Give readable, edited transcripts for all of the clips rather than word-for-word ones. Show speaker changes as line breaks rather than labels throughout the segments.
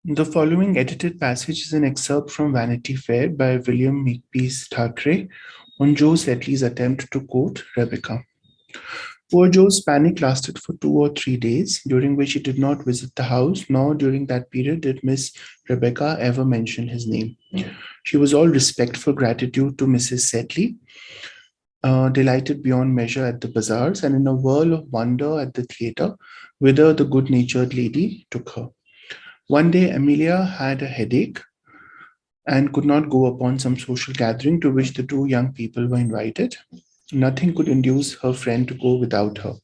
The following edited passage is an excerpt from Vanity Fair by William Makepeace Thackeray on Joe Sedley's attempt to quote Rebecca. Poor Joe's panic lasted for 2 or 3 days, during which he did not visit the house, nor during that period did Miss Rebecca ever mention his name. She was all respectful gratitude to Mrs. Sedley, delighted beyond measure at the bazaars, and in a whirl of wonder at the theatre, whither the good natured lady took her. One day, Amelia had a headache and could not go upon some social gathering to which the two young people were invited. Nothing could induce her friend to go without her.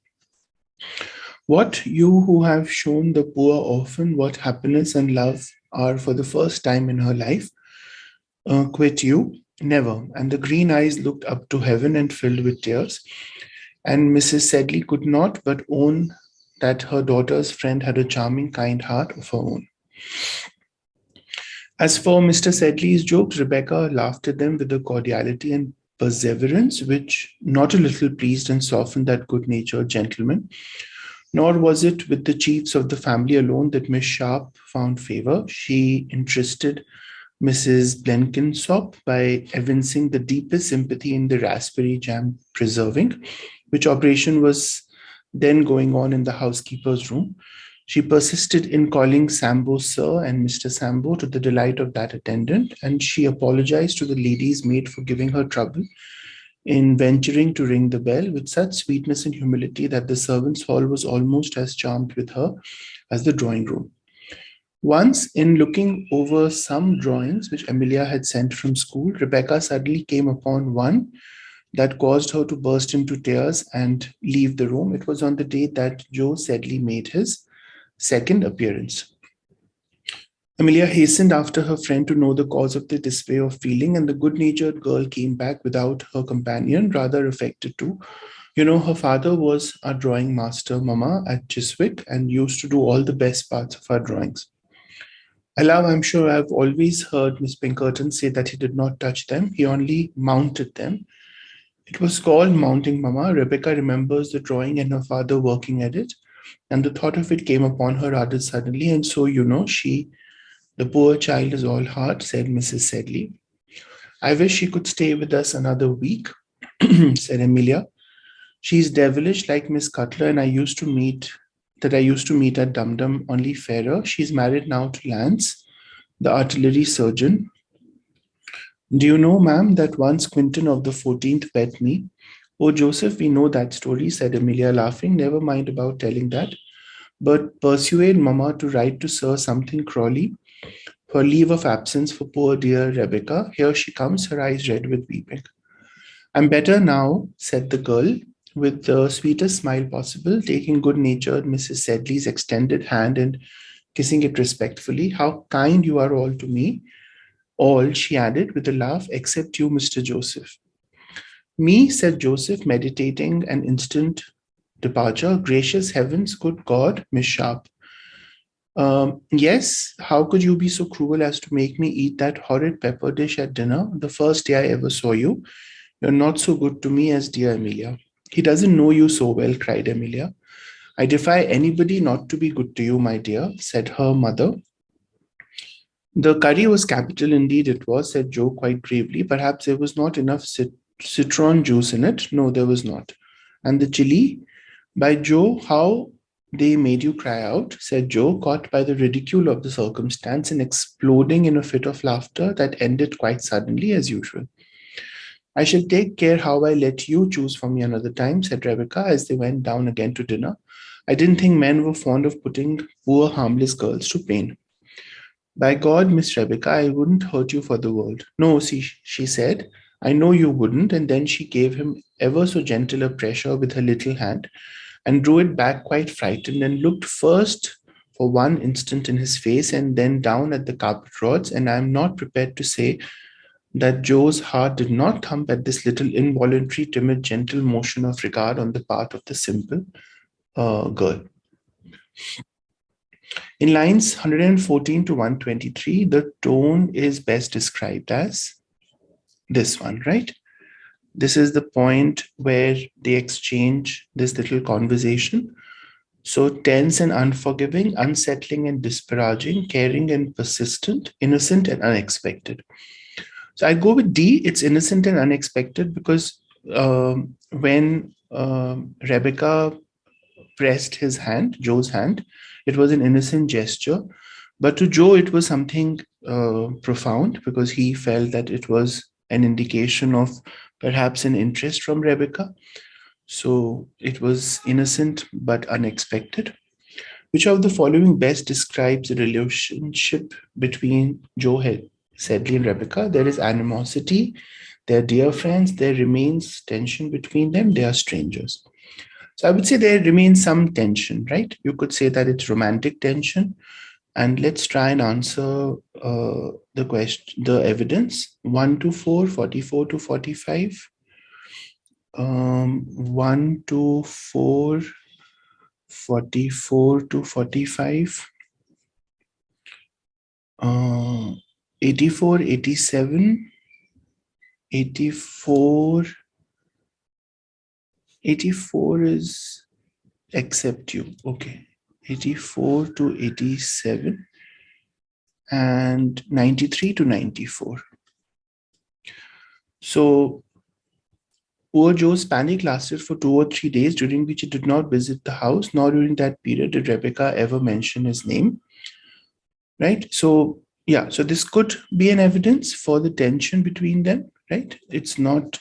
What you who have shown the poor orphan what happiness and love are for the first time in her life, quit you? Never. And the green eyes looked up to heaven and filled with tears. And Mrs. Sedley could not but own that her daughter's friend had a charming, kind heart of her own. As for Mr. Sedley's jokes, Rebecca laughed at them with a cordiality and perseverance which not a little pleased and softened that good-natured gentleman. Nor was it with the chiefs of the family alone that Miss Sharp found favor. She interested Mrs. Blenkinsop by evincing the deepest sympathy in the raspberry jam preserving, which operation was then going on in the housekeeper's room. She persisted in calling Sambo Sir and Mr. Sambo to the delight of that attendant, and she apologized to the lady's maid for giving her trouble in venturing to ring the bell with such sweetness and humility that the servants' hall was almost as charmed with her as the drawing room. Once, in looking over some drawings which Amelia had sent from school, Rebecca suddenly came upon one that caused her to burst into tears and leave the room. It was on the day that Joe Sedley made his second appearance. Amelia hastened after her friend to know the cause of the display of feeling, and the good-natured girl came back without her companion, rather affected too. You know, her father was a drawing master, Mama, at Chiswick, and used to do all the best parts of our drawings. I'm sure I've always heard Miss Pinkerton say that he did not touch them, he only mounted them. It was called mounting, Mama. Rebecca remembers the drawing and her father working at it, and the thought of it came upon her rather suddenly, and so, the poor child is all heart, said Mrs. Sedley. I wish she could stay with us another week, said Amelia. She's devilish like Miss Cutler, and I used to meet at Dum Dum, only fairer. She's married now to Lance, the artillery surgeon. Do you know, ma'am, that once Quinton of the 14th bet me? Oh, Joseph, we know that story, said Amelia, laughing. Never mind about telling that. But persuade Mamma to write to Sir something Crawley for leave of absence for poor dear Rebecca. Here she comes, her eyes red with weeping. I'm better now, said the girl, with the sweetest smile possible, taking good-natured Mrs. Sedley's extended hand and kissing it respectfully. How kind you are all to me. All, she added with a laugh, except you, Mr. Joseph. Me, said Joseph, meditating an instant departure. Gracious heavens, good God, Miss Sharp. Yes, how could you be so cruel as to make me eat that horrid pepper dish at dinner the first day I ever saw you? You're not so good to me as dear Amelia. He doesn't know you so well, cried Amelia. I defy anybody not to be good to you, my dear, said her mother. The curry was capital indeed, it was, said Joe quite gravely. Perhaps there was not enough citron juice in it. No, there was not. And the chili? By Joe, how they made you cry out, said Joe, caught by the ridicule of the circumstance and exploding in a fit of laughter that ended quite suddenly, as usual. I shall take care how I let you choose for me another time, said Rebecca, as they went down again to dinner. I didn't think men were fond of putting poor, harmless girls to pain. By God, Miss Rebecca, I wouldn't hurt you for the world. No, see, she said, I know you wouldn't. And then she gave him ever so gentle a pressure with her little hand and drew it back quite frightened and looked first for one instant in his face and then down at the carpet rods. And I am not prepared to say that Joe's heart did not thump at this little involuntary, timid, gentle motion of regard on the part of the simple girl. In lines 114 to 123, the tone is best described as this one, right? This is the point where they exchange this little conversation. So tense and unforgiving, unsettling and disparaging, caring and persistent, innocent and unexpected. So I go with D. It's innocent and unexpected because when Rebecca pressed his hand, Joe's hand, it was an innocent gesture. But to Joe, it was something profound because he felt that it was an indication of perhaps an interest from Rebecca. So it was innocent but unexpected. Which of the following best describes the relationship between Joe Sedley and Rebecca? There is animosity, they're dear friends, there remains tension between them, they are strangers. So I would say there remains some tension, right? You could say that it's romantic tension. And let's try and answer the question, the evidence 1 to 4, 44 to 45. 1 to 4, 44 to 45. 84, 87, 84. 84 is accept you. Okay. 84 to 87 and 93 to 94. So poor Joe's panic lasted for 2 or 3 days, during which he did not visit the house, nor during that period did Rebecca ever mention his name. Right? So yeah, so this could be an evidence for the tension between them, right? It's not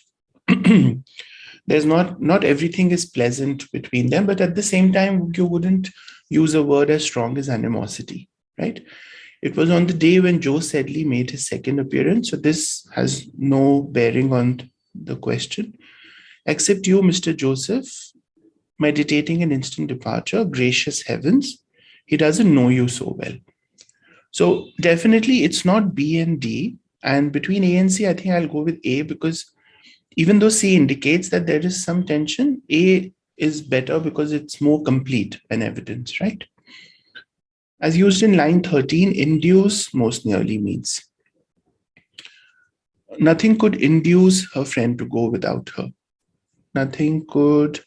there's not everything is pleasant between them, but at the same time, you wouldn't use a word as strong as animosity, right? It was on the day when Joe Sedley made his second appearance, so this has no bearing on the question. Except you, Mr. Joseph, meditating an instant departure, gracious heavens, he doesn't know you so well. So definitely it's not B and D. And between A and C, I think I'll go with A because even though C indicates that there is some tension, A is better because it's more complete an evidence, right? As used in line 13, induce most nearly means nothing could induce her friend to go without her. Nothing could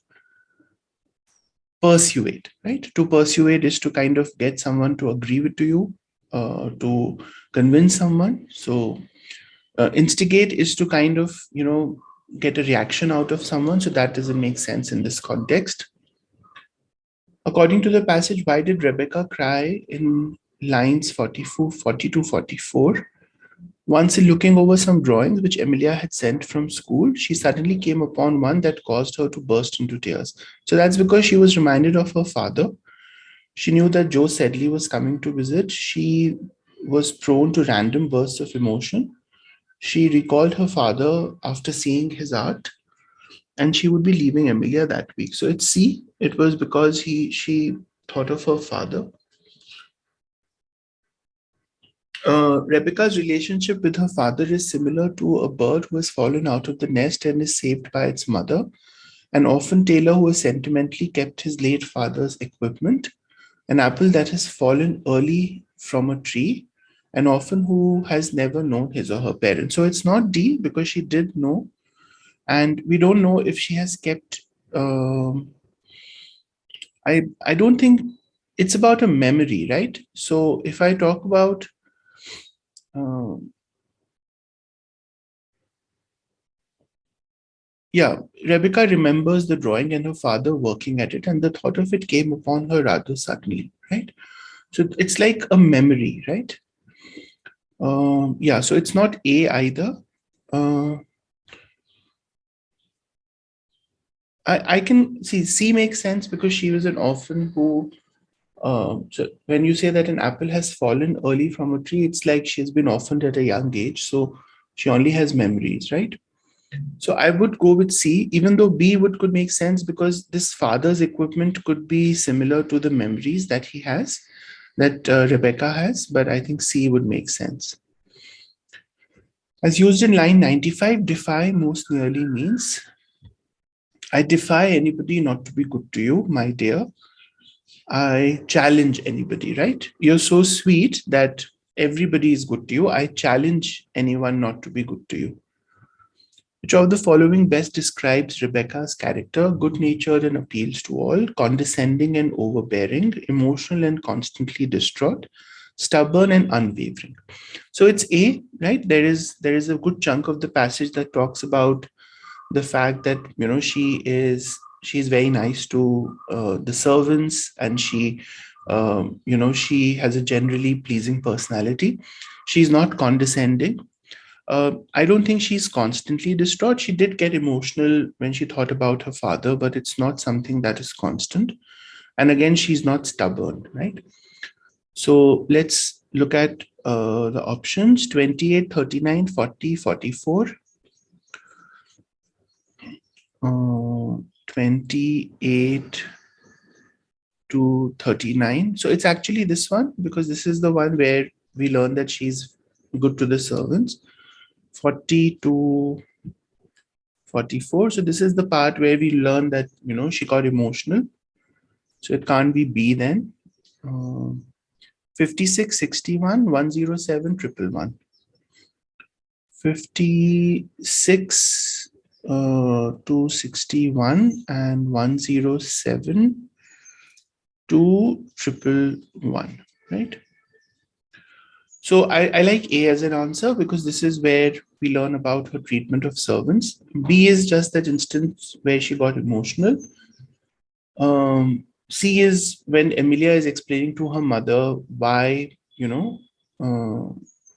persuade, right? To persuade is to kind of get someone to agree with you, to convince someone. So instigate is to kind of, get a reaction out of someone. So that doesn't make sense in this context. According to the passage, why did Rebecca cry in lines 44, 40 to 44? Once in looking over some drawings which Emilia had sent from school, she suddenly came upon one that caused her to burst into tears. So that's because she was reminded of her father. She knew that Joe Sedley was coming to visit. She was prone to random bursts of emotion. She recalled her father after seeing his art, and she would be leaving Emilia that week. So it's C. It was because she thought of her father. Rebecca's relationship with her father is similar to a bird who has fallen out of the nest and is saved by its mother. An orphan tailor who has sentimentally kept his late father's equipment. An apple that has fallen early from a tree. An orphan who has never known his or her parents. So it's not D because she did know. And we don't know if she has kept. I don't think it's about a memory, right? So if I talk about Rebecca remembers the drawing and her father working at it, and the thought of it came upon her rather suddenly, right? So it's like a memory, right? So it's not A either. I can see C makes sense because she was an orphan who. So when you say that an apple has fallen early from a tree, it's like she's been orphaned at a young age, so she only has memories, right? So I would go with C, even though B could make sense because this father's equipment could be similar to the memories that he has, that Rebecca has, but I think C would make sense. As used in line 95, defy most nearly means I defy anybody not to be good to you, my dear. I challenge anybody, right? You're so sweet that everybody is good to you. I challenge anyone not to be good to you. Which of the following best describes Rebecca's character? Good-natured and appeals to all, condescending and overbearing, emotional and constantly distraught, stubborn and unwavering. So it's A, right? There is a good chunk of the passage that talks about the fact that she's very nice to the servants, and she has a generally pleasing personality. She's not condescending. I don't think she's constantly distraught. She did get emotional when she thought about her father, but it's not something that is constant. And again, she's not stubborn, right? So let's look at the options: 28, 39, 40, 44. 28 to 39. So it's actually this one, because this is the one where we learn that she's good to the servants. 40 to 44. So this is the part where we learn that, she got emotional. So it can't be B then. 56, 61, 107, 111. 56 to 61 and 107 to 111, right? So I like A as an answer because this is where we learn about her treatment of servants. B is just that instance where she got emotional. C is when Emilia is explaining to her mother why,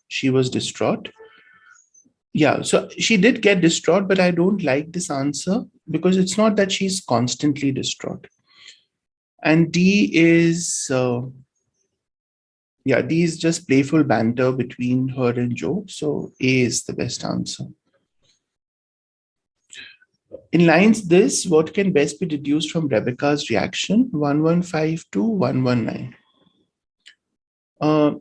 she was distraught. Yeah, so she did get distraught, but I don't like this answer because it's not that she's constantly distraught. And D is, D is just playful banter between her and Joe. So A is the best answer. In lines this, what can best be deduced from Rebecca's reaction? 115 to 119.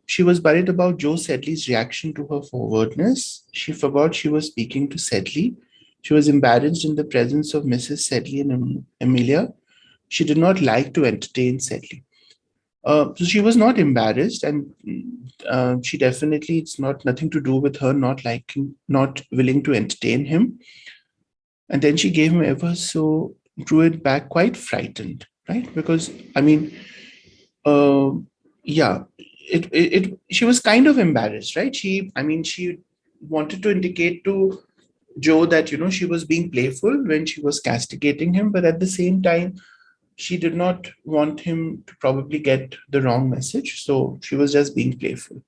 She was worried about Joe Sedley's reaction to her forwardness. She forgot she was speaking to Sedley. She was embarrassed in the presence of Mrs. Sedley and Amelia. She did not like to entertain Sedley. So she was not embarrassed, and she definitely, it's nothing to do with her not willing to entertain him. And then she gave him ever so, drew it back quite frightened, right? Because, she was kind of embarrassed, right? She wanted to indicate to Joe that, she was being playful when she was castigating him, but at the same time, she did not want him to probably get the wrong message. So she was just being playful.